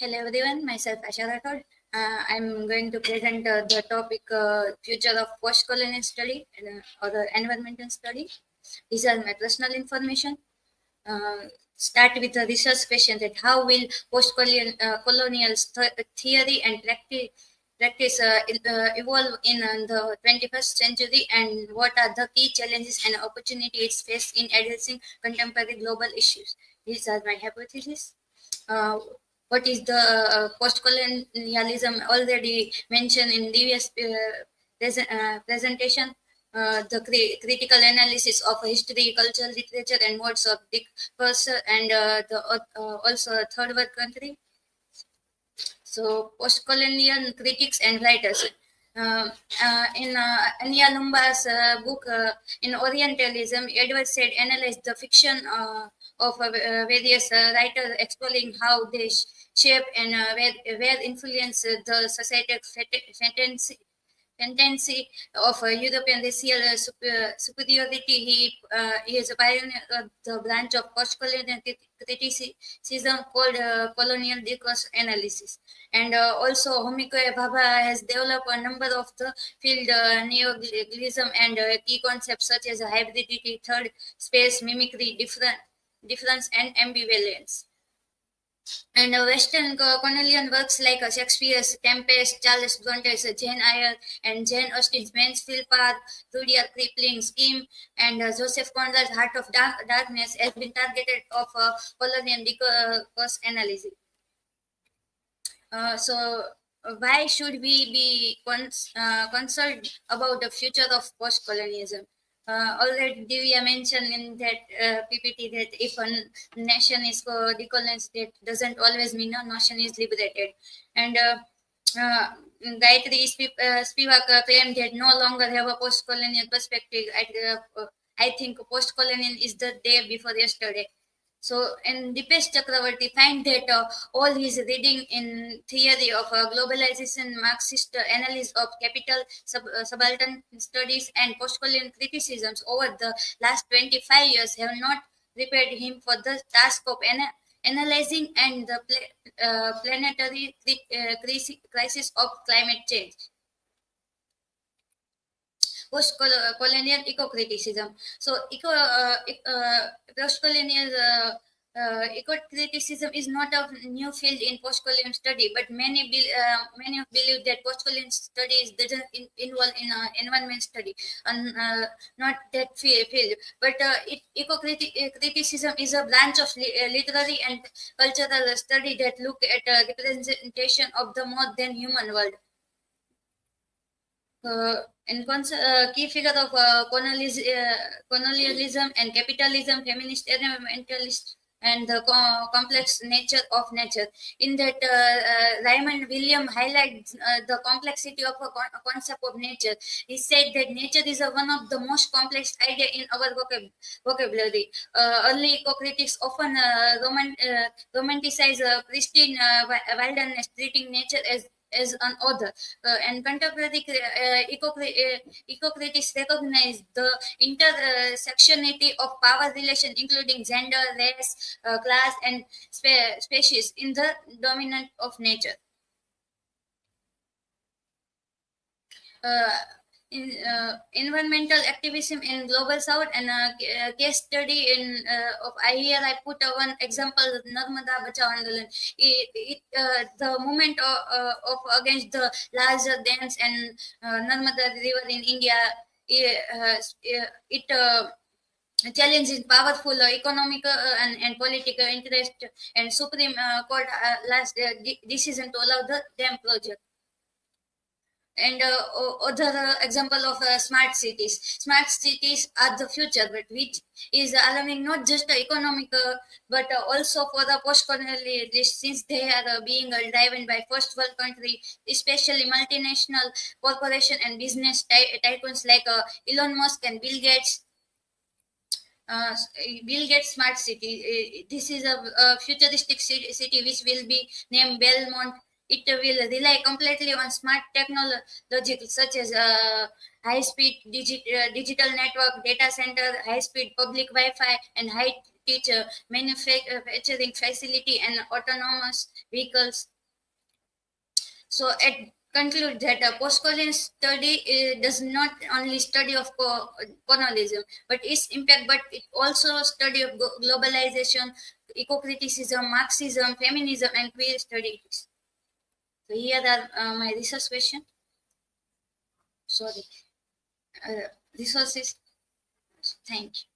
Hello everyone, myself Asha Rathod. I'm going to present the topic future of post-colonial study or the environmental study. These are my personal information. Start with the research question that how will post-colonial theory and practice evolve in the 21st century, and what are the key challenges and opportunities faced in addressing contemporary global issues. These are my hypotheses. uh, what is the post-colonialism already mentioned in previous presentation. The critical analysis of history, culture, literature, and modes of discourse, and also third world country. So, post-colonial critics and writers. In Anya Lumba's book in Orientalism, Edward Said analyzed the fiction of various writers, exploring how they shape and where influence the societal tendency of European racial superiority. He is a pioneer of the branch of post-colonial criticism called colonial discourse analysis. And also, Homiko Bhabha has developed a number of the field neologism and key concepts such as hybridity, third space, mimicry, difference, and ambivalence. And Western colonial works like Shakespeare's Tempest, Charles Bronte's Jane Eyre, and Jane Austen's Mansfield Park, Rudyard Kipling's Scheme, and Joseph Conrad's Heart of Darkness has been targeted of colonial discourse analysis. Why should we be concerned about the future of post-colonialism? Already we mentioned in that PPT that if a nation is decolonized, that doesn't always mean a nation is liberated. And Gayatri Spivak claimed that no longer have a post-colonial perspective. I think post-colonial is the day before yesterday. So, and Dipesh Chakravarti find that all his reading in theory of globalization, Marxist analysis of capital, subaltern studies, and post-colonial criticisms over the last 25 years have not prepared him for the task of analyzing and the planetary crisis of climate change. Post-colonial eco-criticism. So, post-colonial eco-criticism is not a new field in post-colonial study, but many believe that post-colonial studies doesn't involve in environment study, and not that field. But eco-criticism is a branch of literary and cultural study that look at representation of the more than human world. Key figure of colonialism and capitalism, feminist, environmentalist, and the complex nature of nature. In that, Raymond William highlights the complexity of a concept of nature. He said that nature is one of the most complex idea in our vocabulary. Early eco-critics often romanticize pristine wilderness, treating nature as an other, and contemporary eco-critics recognize the intersectionality of power relation, including gender, race, class, and species in the dominant of nature. Environmental activism in global south, and case study in of here I put one example, Narmada Bachao Andolan. The movement of against the larger dams and Narmada river in India, it challenging powerful economic and political interest, and Supreme Court last decision to allow the dam project. And other example of smart cities. Smart cities are the future, but which is allowing not just the economic, but also for the post-colonialists, since they are being driven by first world country, especially multinational corporation and business tycoons like Elon Musk and Bill Gates. Bill Gates Smart City. This is a futuristic city which will be named Belmont. It will rely completely on smart technology such as high-speed digital network, data center, high-speed public Wi-Fi, and teach manufacturing facility and autonomous vehicles. So it conclude that a post-colonial study does not only study of colonialism, but its impact, but it also study of globalization, eco-criticism, Marxism, feminism, and queer studies. So here are my research question. Sorry, resources. Thank you.